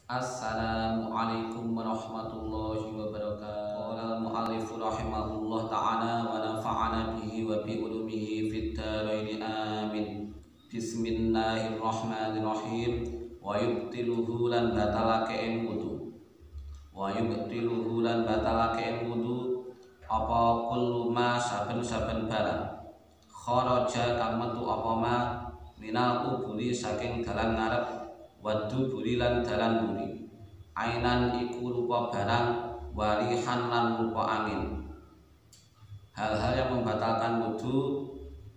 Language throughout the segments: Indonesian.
Assalamualaikum warahmatullahi wabarakatuh. Qala al-mu'allif rahimahullah ta'ala wa nafa'ana bihi wa bi ulumihi fid dharain amin. Bismillahirrahmanirrahim. Wa yubtiluhu lan batalake ing wudu. Wa yubtiluhu lan batalake ing wudu apa kullu ma saben-saben barang. Kharaja kang metu apa ma minal ubuli saking dalan ngarep wadu burilan dalan buri ainan iku rupa barang warihan lan rupa angin. Hal-hal yang membatalkan wudu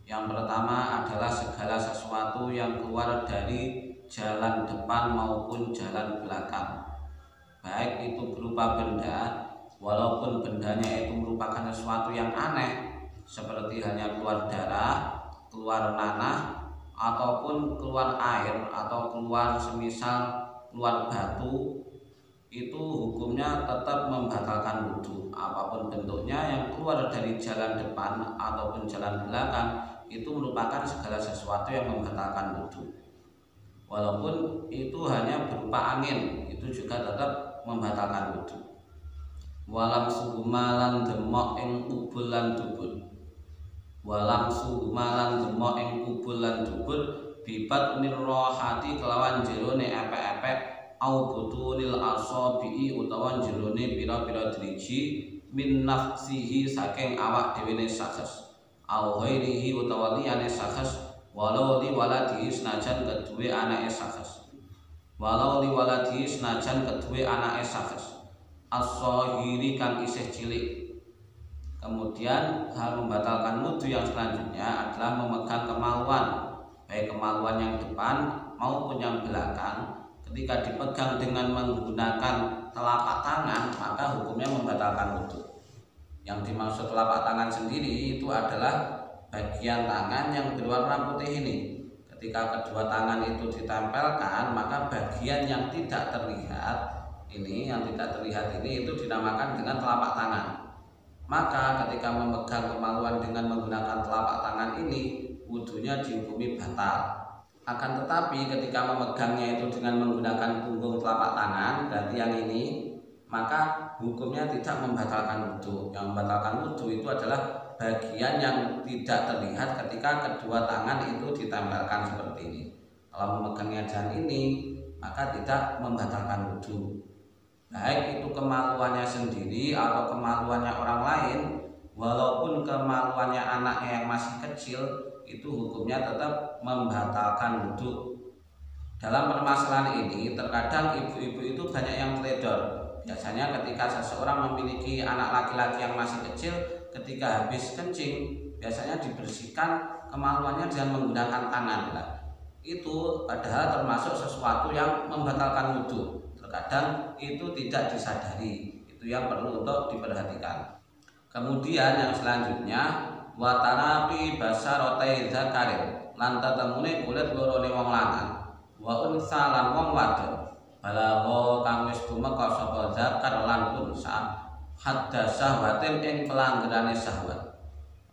yang pertama adalah segala sesuatu yang keluar dari jalan depan maupun jalan belakang, baik itu berupa benda walaupun bendanya itu merupakan sesuatu yang aneh seperti hanya keluar darah, keluar nanah, ataupun keluar air atau keluar semisal keluar batu, itu hukumnya tetap membatalkan wudhu. Apapun bentuknya yang keluar dari jalan depan ataupun jalan belakang itu merupakan segala sesuatu yang membatalkan wudhu. Walaupun itu hanya berupa angin, itu juga tetap membatalkan wudhu. Walam suhumalan demok ing ubul lan dubur. Walam suhumalan demok ing kubul lan dubur bibat nirrohati kelawan jerone epek-epek au butunil asobii utawa jerone pira-pira driji min nafsihi saking awak dhewe sakes au ghairihi utawa liyane sakes walau li waladihi senajan kedue anake sakes as-sahiri kang isih cilik. Kemudian hal membatalkan wudhu yang selanjutnya adalah memegang kemaluan, baik kemaluan yang depan maupun yang belakang. Ketika dipegang dengan menggunakan telapak tangan, maka hukumnya membatalkan wudhu. Yang dimaksud telapak tangan sendiri itu adalah bagian tangan yang berwarna putih ini. Ketika kedua tangan itu ditempelkan, maka bagian yang tidak terlihat ini, itu dinamakan dengan telapak tangan. Maka ketika memegang kemaluan dengan menggunakan telapak tangan ini, wudhunya dihukumi batal. Akan tetapi ketika memegangnya itu dengan menggunakan punggung telapak tangan, berarti yang ini, maka hukumnya tidak membatalkan wudhu. Yang membatalkan wudhu itu adalah bagian yang tidak terlihat ketika kedua tangan itu ditempelkan seperti ini. Kalau memegangnya dengan ini, maka tidak membatalkan wudhu. Baik itu kemaluannya sendiri atau kemaluannya orang lain, walaupun kemaluannya anaknya yang masih kecil, itu hukumnya tetap membatalkan wudhu. Dalam permasalahan ini terkadang ibu-ibu itu banyak yang teledor. Biasanya ketika seseorang memiliki anak laki-laki yang masih kecil, ketika habis kencing biasanya dibersihkan kemaluannya dengan menggunakan tangan. Itu padahal termasuk sesuatu yang membatalkan wudhu. Terkadang itu tidak disadari, itu yang perlu untuk diperhatikan. Kemudian yang selanjutnya watarapi basarotai zakarin lan tetemune kulit lorone wong lanang wa unsa lan wong wadon balagho kang wis tumeka sapa zakar lan unsa hadda syahwatin ing pelanggerane syahwat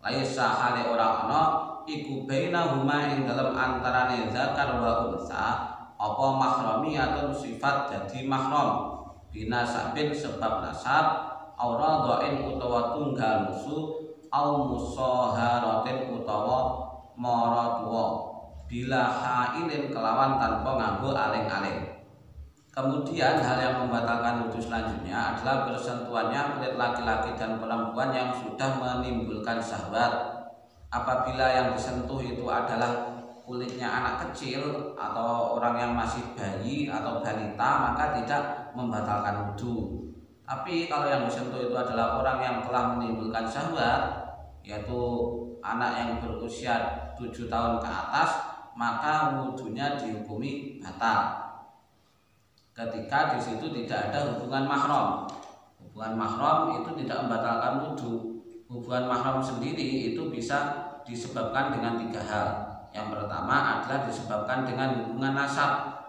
laisa hale ora ana iku bainahuma ing dalem antarane zakar wa unsa apa mahramiyatun sifat jadi mahram bina sabin sebab nasab auradhain utawa tunggal musuh au musaharatin utawa mara tuwa bila hailin kelawan tanpa nganggo aling-aling. Kemudian hal yang membatalkan wudhu selanjutnya adalah bersentuhannya kulit laki-laki dan perempuan yang sudah menimbulkan syahwat. Apabila yang disentuh itu adalah kulitnya anak kecil atau orang yang masih bayi atau balita, maka tidak membatalkan wudhu. Tapi kalau yang disentuh itu adalah orang yang telah menimbulkan syahwat, yaitu anak yang berusia 7 tahun ke atas, maka wudhunya dihukumi batal. Ketika di situ tidak ada hubungan mahram. Hubungan mahram itu tidak membatalkan wudhu. Hubungan mahram sendiri itu bisa disebabkan dengan 3 hal. Yang pertama adalah disebabkan dengan hubungan nasab,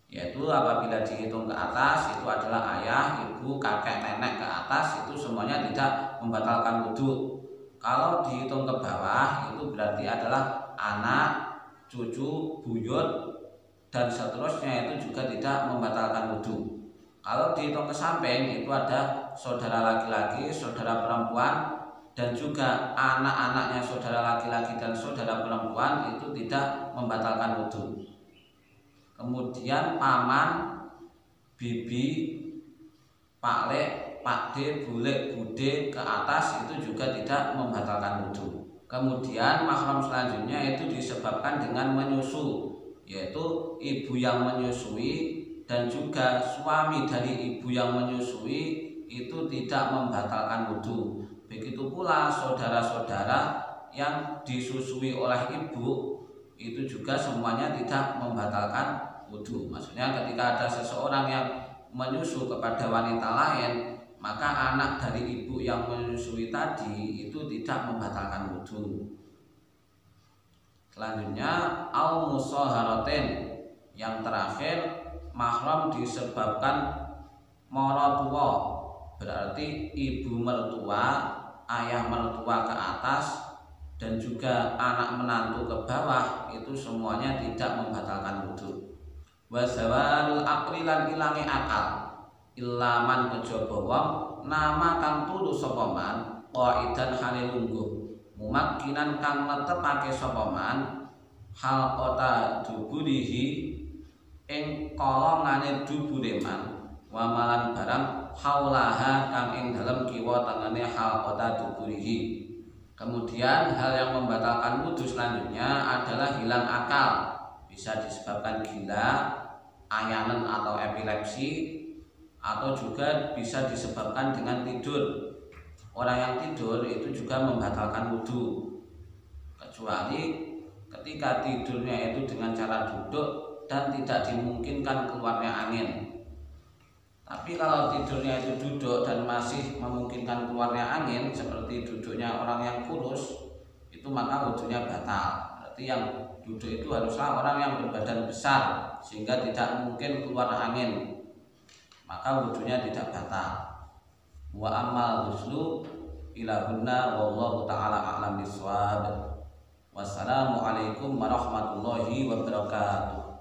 yaitu apabila dihitung ke atas itu adalah ayah, ibu, kakek, nenek ke atas, itu semuanya tidak membatalkan wudhu. Kalau dihitung ke bawah itu berarti adalah anak, cucu, buyut, dan seterusnya itu juga tidak membatalkan wudhu. Kalau dihitung ke samping itu ada saudara laki-laki, saudara perempuan, dan juga anak-anaknya saudara laki-laki dan saudara perempuan itu tidak membatalkan wudhu. Kemudian paman, bibi, paklek, pakde, bule, bude ke atas itu juga tidak membatalkan wudhu. Kemudian mahram selanjutnya itu disebabkan dengan menyusu, yaitu ibu yang menyusui dan juga suami dari ibu yang menyusui itu tidak membatalkan wudhu. Begitu pula saudara-saudara yang disusui oleh ibu itu juga semuanya tidak membatalkan wudhu. Maksudnya ketika ada seseorang yang menyusu kepada wanita lain, maka anak dari ibu yang menyusui tadi itu tidak membatalkan wudhu. Selanjutnya au musaharatin, yang terakhir mahram disebabkan maratua, berarti ibu mertua, ayah mertua ke atas, dan juga anak menantu ke bawah itu semuanya tidak membatalkan wudhu. Wa zawalul aqli lan ilange akal, ilaman kejaba wong nama kang turu sapa man qaidan hale lungguh, mumakkinan kang netepake sapa man hal kota duburihi ing kolongane dubure man, wamalan barang haulaha kang ing dalem kiwa tengene hal kota duburihi. Kemudian hal yang membatalkan wudhu selanjutnya adalah hilang akal, bisa disebabkan gila, ayanan atau epilepsi, atau juga bisa disebabkan dengan tidur. Orang yang tidur itu juga membatalkan wudhu, kecuali ketika tidurnya itu dengan cara duduk dan tidak dimungkinkan keluarnya angin. Tapi kalau tidurnya itu duduk dan masih memungkinkan keluarnya angin, seperti duduknya orang yang kurus, itu maka wudhunya batal. Berarti yang duduk itu haruslah orang yang berbadan besar sehingga tidak mungkin keluar angin, maka wudhunya tidak batal. Wa ammal ghuslu ilahunna wallahu ta'ala a'lam bishawab. Wassalamualaikum warahmatullahi wabarakatuh.